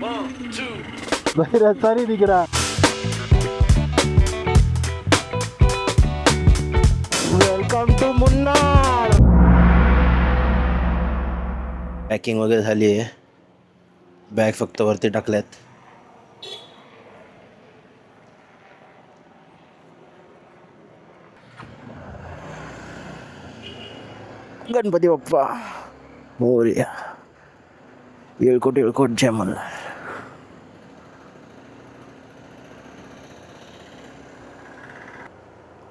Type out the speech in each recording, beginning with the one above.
भाई रास्ता नहीं दिख रहा। Welcome to Munnar. पॅकिंग वगैरे झाली आहे, बॅग फक्त वरती टाकल्यात. गणपती बाप्पा मोरया. येळकोट येळकोट जय मल्हार.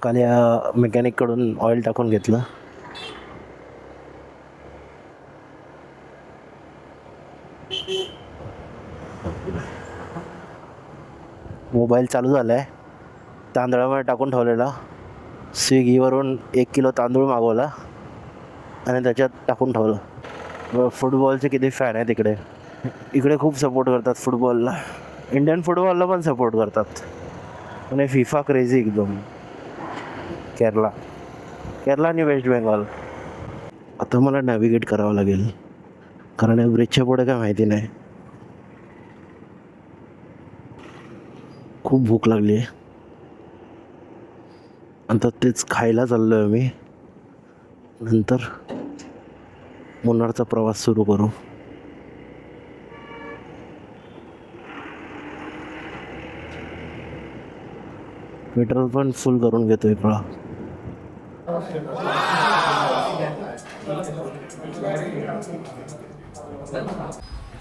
काल या मेकॅनिक कडून ऑइल टाकून घेतलं. मोबाईल चालू झालाय. तांदळामध्ये टाकून ठेवलेला. स्विगीवरून 1 किलो तांदूळ मागवला आणि त्याच्यात टाकून ठेवलं. फुटबॉलचे किती फॅन आहेत इकडे. इकडे खूप सपोर्ट करतात फुटबॉलला. इंडियन फुटबॉलला पण सपोर्ट करतात. आणि फिफा क्रेझी एकदम. केरला आणि वेस्ट बेंगॉल. आता मला नॅव्हिगेट करावं लागेल, कारण या ब्रिजच्या पुढे काय माहिती नाही. खूप भूक लागली आहे. आता तेच खायला चाललो आहे मी. नंतर मुन्नारचा प्रवास सुरू करू. पेट्रोल पण फुल करून घेतोय का.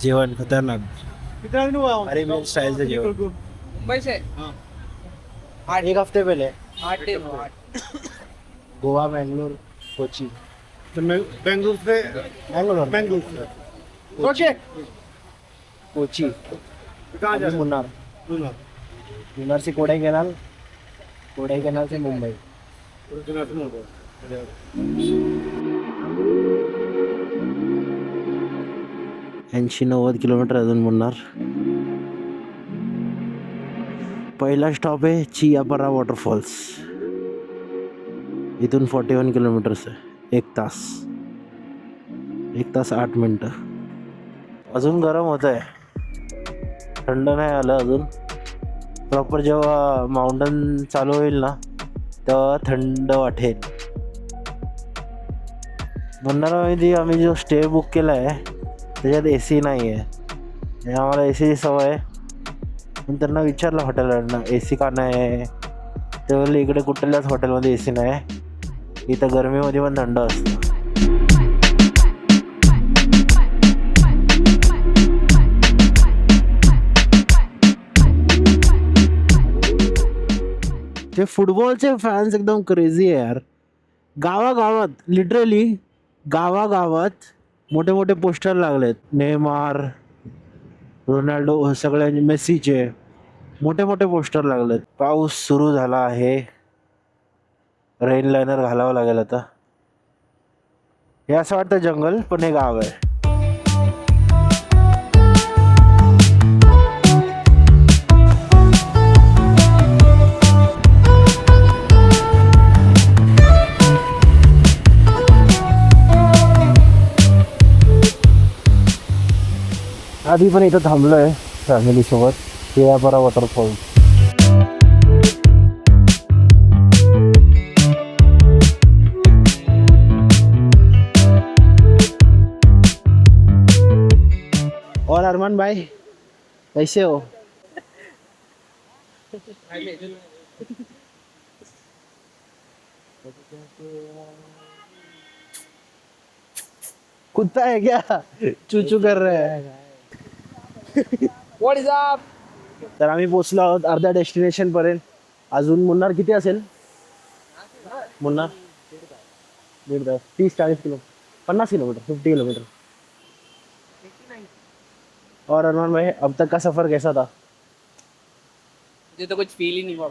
जेवण खतरनाक. अरेबियन स्टाईलचं जेवण. पैसे 1 हफ्ते पहले 8 गोवा, बेंगलोर, कोची. बेंगलुरु से कोची कहाँ जा मुन्नार. मुन्नार से कोडाईकनाल, कोडाईकनाल से मुंबई. 80-90 किलोमीटर अजून मुन्नार. पहिला स्टॉप आहे चियापारा वॉटरफॉल्स. इथून 41 किलोमीटर्स आहे. 1 तास 8 मिनटं. अजून गरम होत आहे, थंड नाही आलं अजून. प्रॉपर जेव्हा माउंटन चालू होईल ना तेव्हा थंड वाटेल. मुन्नारमध्ये आम्ही जो स्टे बुक केला आहे त्याच्यात AC नाही आहे. आम्हाला ACची सवय आहे. पण त्यांना विचारलं हॉटेलवाल्यांना AC का नाही आहे. ते बोलले इकडे कुठल्याच हॉटेलमध्ये AC नाही आहे, इथं गरमीमध्ये पण थंड असतं. ते फुटबॉलचे फॅन्स एकदम क्रेझी आहे यार. गावागावात लिटरली गावागावात मोठे मोठे पोस्टर लागलेत. नेमार, रोनाल्डो, सगळ्या मेसीचे मोठे मोठे पोस्टर लागलेत. पाऊस सुरू झाला आहे. रेन लायनर घालावं लागेल आता. हे असं वाटतं जंगल, पण हे गाव आहे. आधी पण इथं थांबलोय फॅमिली सोबत. चियापारा वॉटरफॉल. और अरमान भाई कैसे हो. कुत्ता है क्या, चूचू कर रहे हैं. What is up. तर आम्ही पोचलो आहोत अर्ध्या डेस्टिनेशन पर्यंत. अजून मुन्नार किती असेल. Munnar 30-40 kilo, 50 kilometre, 50 kilometre. और अरमान भाई अब तक का सफर कैसा था. मुझे तो कुछ फील ही नहीं हुआ.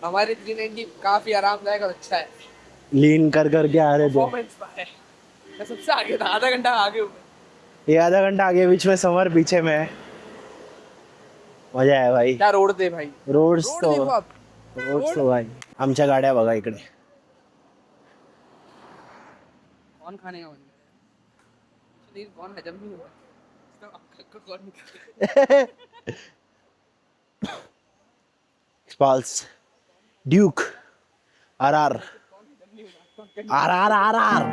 हमारे 390 काफी आरामदायक और अच्छा है. लीन कर करके आ रहे थे. परफॉर्मेंस है. मैं सबसे आगे था, आधा घंटा आगे हूँ. ये आधा घंटा आगे, बीच में समर, पीछे में. मजा आहे भाई. क्या रोड थे भाई. रोड्स रोड तो देखो आप. रोड्स तो भाई. आमच्या गाड्या बघा इकडे. कौन खाने का मन कर रहा है. कौन है जब भी हुआ. स्पॉल्स ड्यूक RR RR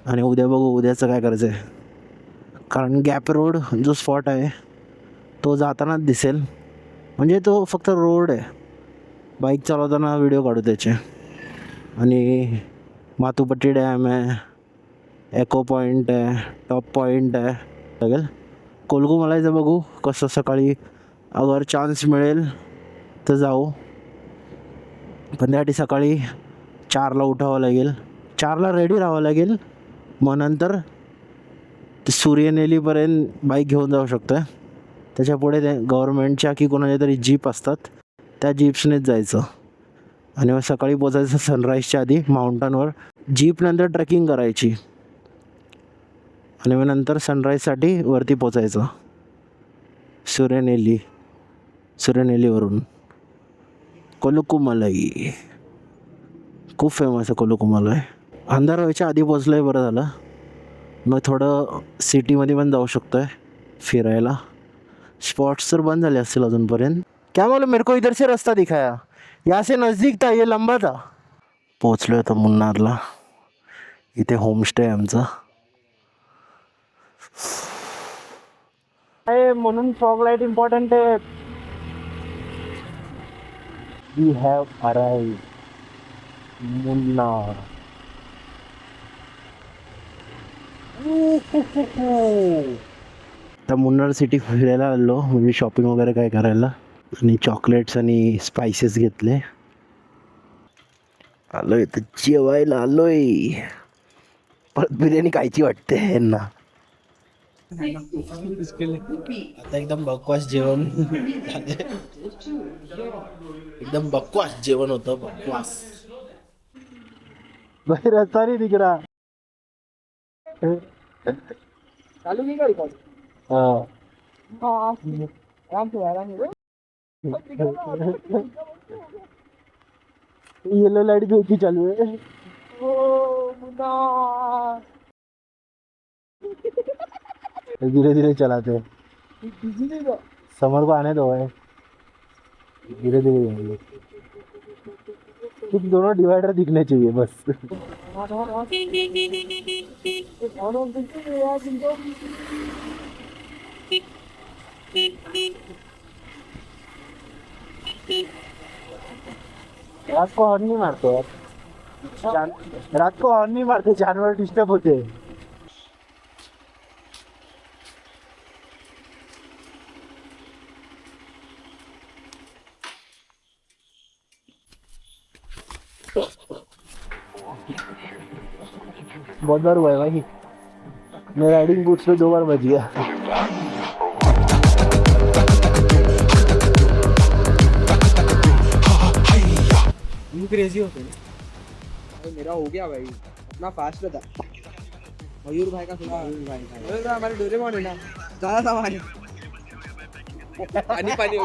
आणि उद्या बघू उद्याचं काय करायचं आहे. कारण गॅप रोड जो स्पॉट आहे तो जातानाच दिसेल. म्हणजे तो फक्त रोड आहे. बाईक चालवताना व्हिडिओ काढू त्याचे. आणि मातुपट्टी डॅम आहे, एको पॉईंट आहे, टॉप पॉईंट आहे. लागेल कोलगुमलाईचं बघू कसं सकाळी अगर चान्स मिळेल तर जाऊ. पण त्यासाठी सकाळी 4ला उठावं लागेल, 4ला रेडी राहावं लागेल. मग नंतर सूर्यनेलीपर्यंत बाईक घेऊन जाऊ शकतो आहे. त्याच्यापुढे ते गव्हर्मेंटच्या की कोणाच्या तरी जीप असतात त्या जीप्सनेच जायचं. आणि मग सकाळी पोचायचं सनराईजच्या आधी माउंटनवर. जीपनंतर ट्रेकिंग करायची आणि मग नंतर सनराईजसाठी वरती पोचायचं सूर्यनेलीवरून. कोलुकुमलाई खूप फेमस आहे कोलुकुमलाई. अंधार व्हायच्या आधी पोचलं आहे, बरं झालं. मग थोडं सिटीमध्ये पण जाऊ शकतो आहे फिरायला. स्पॉट्स तर बंद झाले असतील अजूनपर्यंत. क्या बोलो मेरे को इधर से रास्ता दिखाया, यहाँ से नज़दीक था, ये लंबा था. पोचलो आहे तर मुन्नारला. इथे होमस्टे आहे आमचा. म्हणून फॉग लाईट इम्पॉर्टंट आहे. We have arrived Munnar. आता मुन्नार सिटी फिरायला आलो, म्हणजे शॉपिंग वगैरे काय करायला. आणि चॉकलेट्स आणि स्पायसेस घेतले. आलोय तर जेवायला आलोय. परत बिर्याणी खायची वाटते यांना. आता एकदम बकवास जेवण. एकदम बकवास जेवण होतं, बकवास. बाहेर रस्ता नाही दिख रहा. चालू की गाड़ी हाँ आराम से आराम से येलो लाइट भी की चालू है. धीरे धीरे चलाते हैं. समर को आने दो है. धीरे धीरे जाएंगे. कुछ दोनों डिवाइडर दिखने चाहिए बस. रात को हॉर्न नहीं मारते यार. रात को हॉर्न नहीं मारते, जानवर डिस्टर्ब होते हैं. बहुत बार हुआ है भाई. मैं राइडिंग बूट्स पे 2 बार बच गया. क्रेजी होते हैं भाई. मेरा हो गया भाई, अपना फास्ट था. मयूर भाई का सुना. मयूर भाई हमारे डोरेमोन है ना, ज्यादा था हमारे. पानी पानी